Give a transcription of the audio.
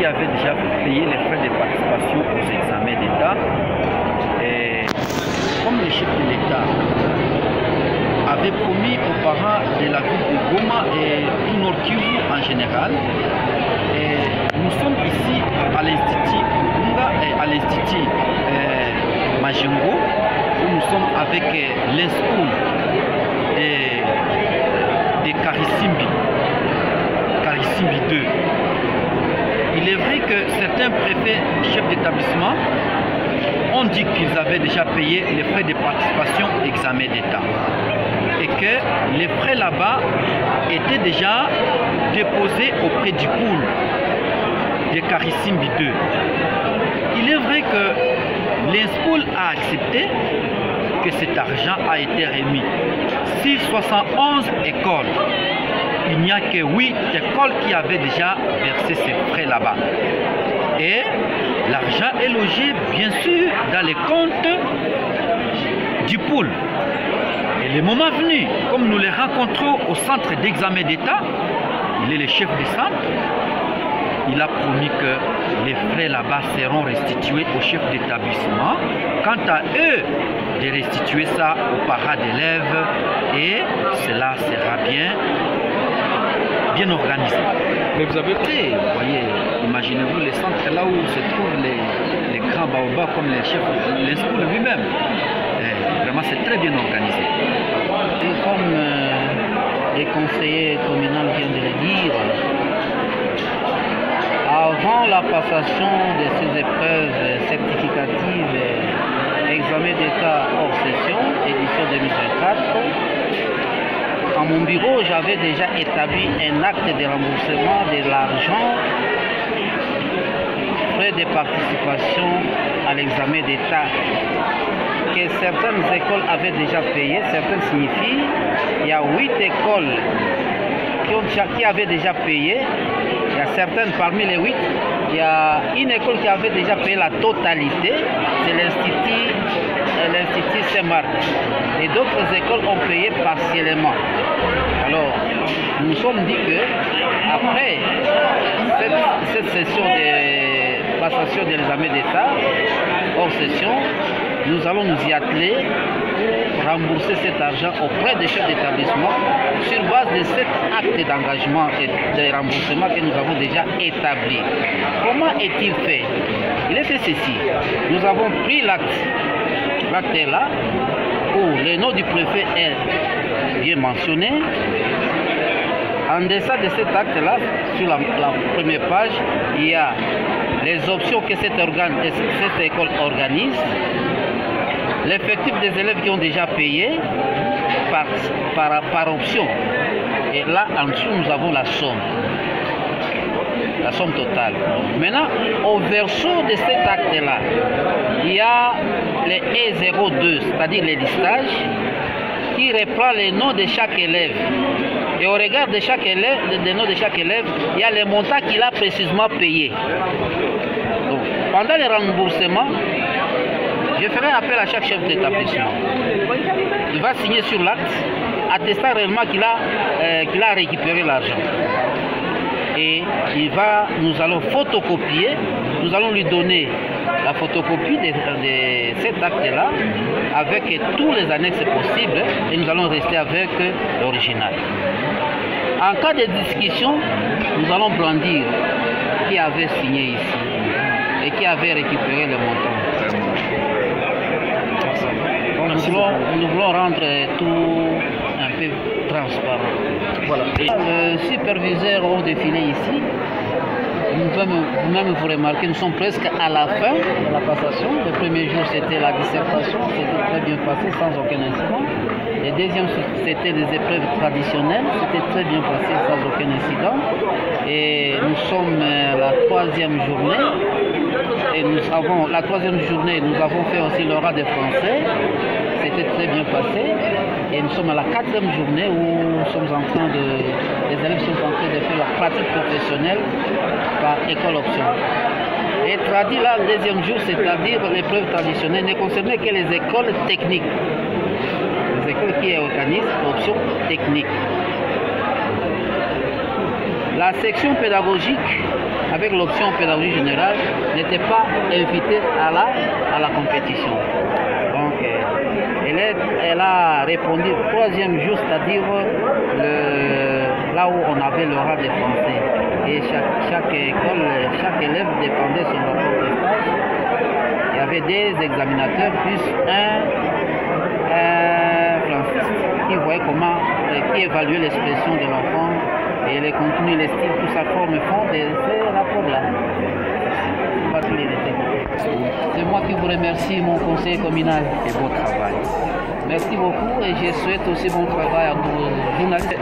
qui avaient déjà payé les frais de participation aux examens d'État. Et comme le chef de l'État avait promis aux parents de la ville de Goma et du Nord Kivu en général, et nous sommes ici à l'Institut Bunga et à l'Institut Majengo, où nous sommes avec l'INSCOOL de Karisimbi 2. Il est vrai que certains préfets chefs d'établissement ont dit qu'ils avaient déjà payé les frais de participation à l'examen d'État et que les frais là-bas étaient déjà déposés auprès du pool de Karisimbi 2. Il est vrai que l'INSCOOL a accepté que cet argent a été remis. Sur 71 écoles, il n'y a que 8 écoles qui avaient déjà versé ces frais là-bas. Et l'argent est logé, bien sûr, dans les comptes du pool. Et le moment venu, comme nous les rencontrons au centre d'examen d'État, il est le chef de centre, il a promis que les frais là-bas seront restitués au chef d'établissement. Quant à eux, de restituer ça aux parents d'élèves et cela sera bien organisé. Mais vous avez pris, vous voyez, imaginez-vous les centres là où se trouvent les grands baobabs comme les chefs, l'INSCOOL lui-même. Vraiment, c'est très bien organisé. Et comme les conseillers communaux viennent de le dire, avant la passation de ces épreuves certificatives, examen d'État hors session, édition 2024, à mon bureau, j'avais déjà établi un acte de remboursement de l'argent, frais de participation à l'examen d'État que certaines écoles avaient déjà payé. Certaines signifient il y a 8 écoles qui avaient déjà payé. Il y a certaines parmi les 8, il y a une école qui avait déjà payé la totalité, c'est l'Institut Saint-Marc. Et d'autres écoles ont payé partiellement. Alors, nous nous sommes dit que après cette session de passation de l'examen d'État, hors session, nous allons nous y atteler pour rembourser cet argent auprès des chefs d'établissement sur base de cet acte d'engagement et de remboursement que nous avons déjà établi. Comment est-il fait? Il est fait ceci. Nous avons pris l'acte. L'acte est là, où le nom du préfet est bien mentionné. En deçà de cet acte-là, sur la première page, il y a les options que cette école organise, l'effectif des élèves qui ont déjà payé par option. Et là, en dessous, nous avons la somme totale. Maintenant, au verso de cet acte-là, il y a les E02, c'est-à-dire les listages, qui reprend les noms de chaque élève. Et au regard de chaque élève, des noms de chaque élève, il y a les montants qu'il a précisément payés. Donc, pendant les remboursements, je ferai appel à chaque chef d'établissement. Il va signer sur l'acte, attestant réellement qu'il a récupéré l'argent. Et nous allons photocopier, nous allons lui donner la photocopie de cet acte-là avec tous les annexes possibles et nous allons rester avec l'original. En cas de discussion, nous allons brandir qui avait signé ici et qui avait récupéré le montant. Nous voulons rendre tout un peu transparent. Voilà. Le superviseur au défilé ici. Vous-même vous remarquez, nous sommes presque à la fin de la passation. Le premier jour c'était la dissertation, c'était très bien passé sans aucun incident. Le deuxième c'était les épreuves traditionnelles, c'était très bien passé sans aucun incident. Et nous sommes à la troisième journée. Et nous avons fait aussi l'oral de français. C'était très bien passé. Et nous sommes à la quatrième journée où les élèves sont en train de faire leur pratique professionnelle par école option. Et traduit là, le deuxième jour, c'est-à-dire l'épreuve traditionnelle, ne concernait que les écoles techniques. Les écoles qui organisent option technique. La section pédagogique, avec l'option pédagogie générale, n'était pas invitée à la compétition. Donc, elle a répondu troisième jour, c'est-à-dire là où on avait l'oral des français. Et chaque école, chaque élève défendait son rapport de stage. Il y avait des examinateurs plus un franciste qui voyait qui évaluait l'expression de l'enfant et les contenus, les styles, toute sa forme fond de ces rapports-là. C'est moi qui vous remercie, mon conseiller communal, et bon travail. Merci beaucoup et je souhaite aussi bon travail à tous vos journalistes.